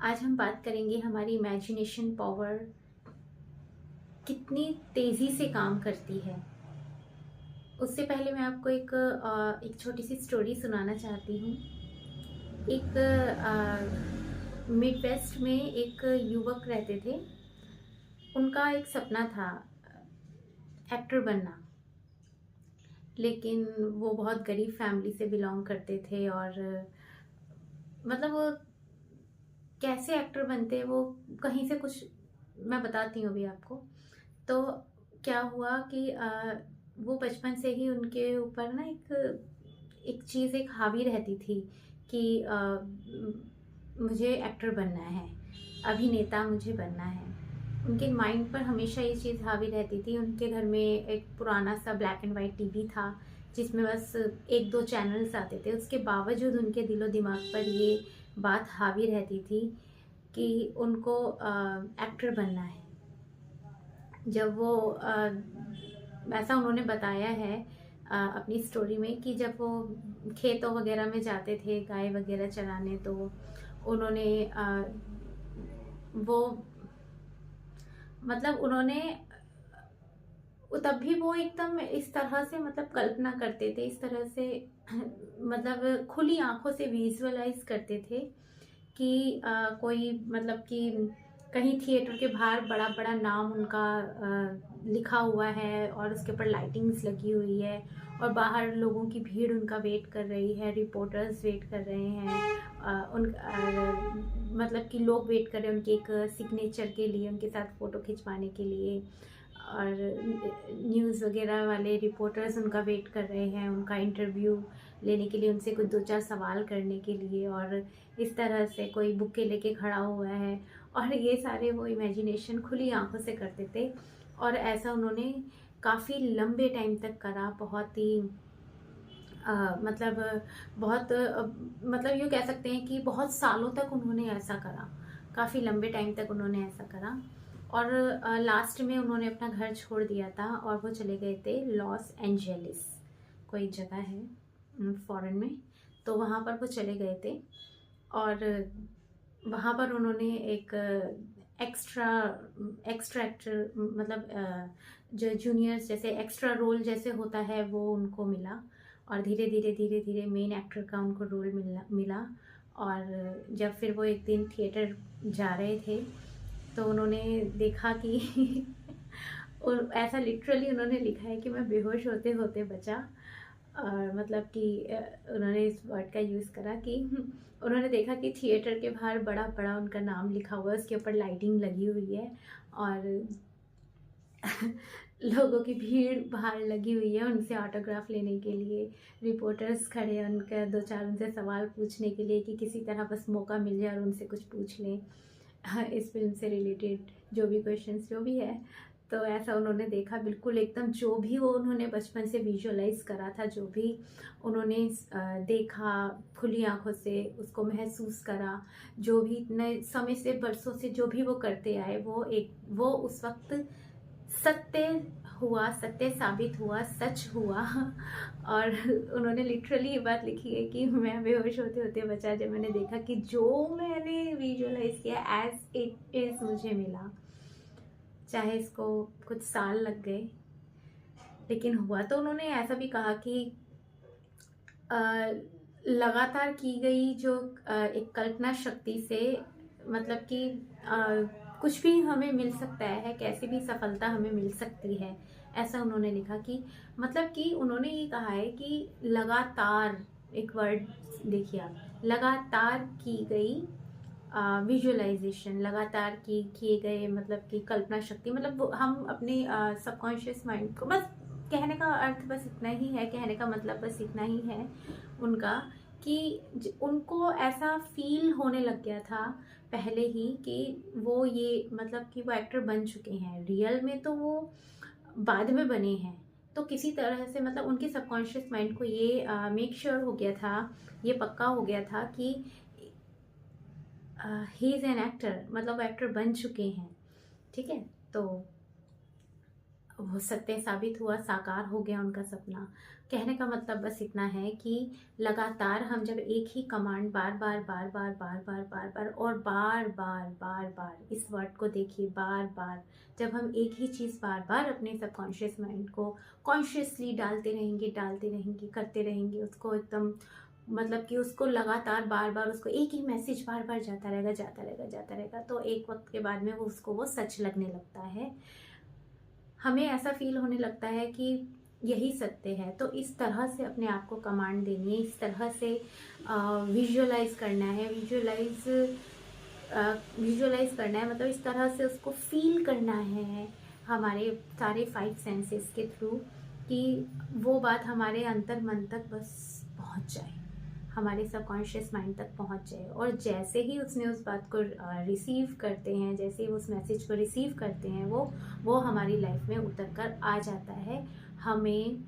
आज हम बात करेंगे हमारी इमेजिनेशन पावर कितनी तेज़ी से काम करती है। उससे पहले मैं आपको एक छोटी सी स्टोरी सुनाना चाहती हूँ। एक मिड वेस्ट में एक युवक रहते थे। उनका एक सपना था एक्टर बनना, लेकिन वो बहुत गरीब फैमिली से बिलोंग करते थे और मतलब वो कैसे एक्टर बनते हैं वो कहीं से कुछ मैं बताती हूँ अभी आपको। तो क्या हुआ कि वो बचपन से ही उनके ऊपर ना एक चीज़ एक हावी रहती थी कि मुझे एक्टर बनना है, अभिनेता मुझे बनना है। उनके माइंड पर हमेशा ये चीज़ हावी रहती थी। उनके घर में एक पुराना सा ब्लैक एंड वाइट टीवी था जिसमें बस एक दो चैनल्स आते थे। उसके बावजूद उनके दिलो दिमाग पर ये बात हावी रहती थी कि उनको एक्टर बनना है। जब वो ऐसा उन्होंने बताया है अपनी स्टोरी में कि जब वो खेतों वगैरह में जाते थे गाय वगैरह चराने, तो उन्होंने वो मतलब उन्होंने तब भी वो एकदम इस तरह से मतलब कल्पना करते थे, इस तरह से मतलब खुली आंखों से विजुअलाइज करते थे कि कोई मतलब कि कहीं थिएटर के बाहर बड़ा बड़ा नाम उनका लिखा हुआ है और उसके ऊपर लाइटिंग्स लगी हुई है और बाहर लोगों की भीड़ उनका वेट कर रही है, रिपोर्टर्स वेट कर रहे हैं, मतलब कि लोग वेट कर रहे हैं उनके एक सिग्नेचर के लिए, उनके साथ फ़ोटो खिंचवाने के लिए। और न्यूज़ वगैरह वाले रिपोर्टर्स उनका वेट कर रहे हैं उनका इंटरव्यू लेने के लिए, उनसे कुछ दो चार सवाल करने के लिए। और इस तरह से कोई बुके लेके खड़ा हुआ है और ये सारे वो इमेजिनेशन खुली आंखों से करते थे। और ऐसा उन्होंने काफ़ी लंबे टाइम तक करा, बहुत ही मतलब बहुत मतलब यूँ कह सकते हैं कि बहुत सालों तक उन्होंने ऐसा करा, काफ़ी लंबे टाइम तक उन्होंने ऐसा करा। और लास्ट में उन्होंने अपना घर छोड़ दिया था और वो चले गए थे लॉस एंजेलिस, कोई जगह है फॉरेन में। तो वहाँ पर वो चले गए थे और वहाँ पर उन्होंने एक एक्स्ट्रा एक्स्ट्रा एक्टर मतलब जो जूनियर्स जैसे एक्स्ट्रा रोल जैसे होता है वो उनको मिला और धीरे धीरे मेन एक्टर का उनको रोल मिला। और जब फिर वो एक दिन थिएटर जा रहे थे तो उन्होंने देखा कि और ऐसा लिटरली उन्होंने लिखा है कि मैं बेहोश होते होते बचा। और मतलब कि उन्होंने इस वर्ड का यूज़ करा कि उन्होंने देखा कि थिएटर के बाहर बड़ा बड़ा उनका नाम लिखा हुआ है, उसके ऊपर लाइटिंग लगी हुई है और लोगों की भीड़ बाहर लगी हुई है उनसे ऑटोग्राफ लेने के लिए। रिपोर्टर्स खड़े हैं उनका दो चार उनसे सवाल पूछने के लिए कि किसी तरह बस मौका मिल जाए और उनसे कुछ पूछ लें इस फिल्म से रिलेटेड जो भी क्वेश्चंस जो भी है। तो ऐसा उन्होंने देखा, बिल्कुल एकदम जो भी वो उन्होंने बचपन से विजुअलाइज करा था, जो भी उन्होंने देखा खुली आंखों से, उसको महसूस करा, जो भी इतने समय से बरसों से जो भी वो करते आए वो उस वक्त सत्य हुआ, सत्य साबित हुआ, सच हुआ। और उन्होंने लिटरली ये बात लिखी है कि मैं बेहोश होते होते बचा जब मैंने देखा कि जो मैंने विजुअलाइज किया एज इट इज़ मुझे मिला, चाहे इसको कुछ साल लग गए लेकिन हुआ। तो उन्होंने ऐसा भी कहा कि अ, लगातार की गई जो एक कल्पना शक्ति से मतलब कि कुछ भी हमें मिल सकता है, कैसी भी सफलता हमें मिल सकती है। ऐसा उन्होंने लिखा कि मतलब कि उन्होंने ये कहा है कि लगातार, एक वर्ड देखिए आप, लगातार की गई विजुअलाइजेशन, लगातार की किए गए मतलब कि कल्पना शक्ति, मतलब हम अपने सबकॉन्शियस माइंड को बस, कहने का अर्थ बस इतना ही है, कहने का मतलब बस इतना ही है उनका कि उनको ऐसा फील होने लग गया था पहले ही कि वो ये मतलब कि वो एक्टर बन चुके हैं। रियल में तो वो बाद में बने हैं, तो किसी तरह से मतलब उनके सबकॉन्शियस माइंड को ये मेक श्योर हो गया था, ये पक्का हो गया था कि ही इज़ एन एक्टर, मतलब वो एक्टर बन चुके हैं। ठीक है, तो वो सत्य साबित हुआ, साकार हो गया उनका सपना। कहने का मतलब बस इतना है कि लगातार हम जब एक ही कमांड बार बार बार बार बार बार बार बार और बार बार बार बार, इस वर्ड को देखिए, बार बार, जब हम एक ही चीज़ बार बार अपने सबकॉन्शियस माइंड को कॉन्शियसली डालते रहेंगे, करते रहेंगे उसको एकदम, मतलब कि उसको लगातार बार बार उसको एक ही मैसेज बार बार जाता रहेगा, तो एक वक्त के बाद में वो सच लगने लगता है। हमें ऐसा फील होने लगता है कि यही सत्य है। तो इस तरह से अपने आप को कमांड देनी है, इस तरह से विजुअलाइज करना है, विजुअलाइज करना है, मतलब इस तरह से उसको फील करना है हमारे सारे 5 सेंसेस के थ्रू, कि वो बात हमारे अंतर मन तक बस पहुंच जाए, हमारे सबकॉन्शियस माइंड तक पहुंच जाए। और जैसे ही उसने उस बात को रिसीव करते हैं, जैसे ही उस मैसेज को रिसीव करते हैं, वो हमारी लाइफ में उतर कर आ जाता है, हमें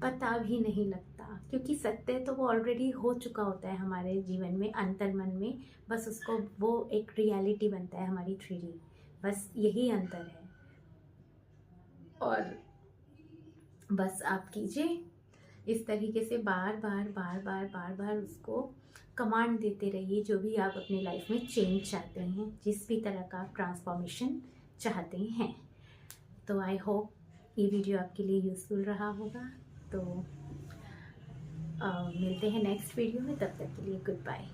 पता भी नहीं लगता, क्योंकि सत्य तो वो ऑलरेडी हो चुका होता है हमारे जीवन में, अंतर मन में, बस उसको वो एक रियलिटी बनता है हमारी 3D, बस यही अंतर है। और बस आप कीजिए इस तरीके से, बार बार बार बार बार बार उसको कमांड देते रहिए, जो भी आप अपनी लाइफ में चेंज चाहते हैं, जिस भी तरह का ट्रांसफॉर्मेशन चाहते हैं। तो आई होप ये वीडियो आपके लिए यूज़फुल रहा होगा। तो मिलते हैं नेक्स्ट वीडियो में, तब तक के लिए गुड बाय।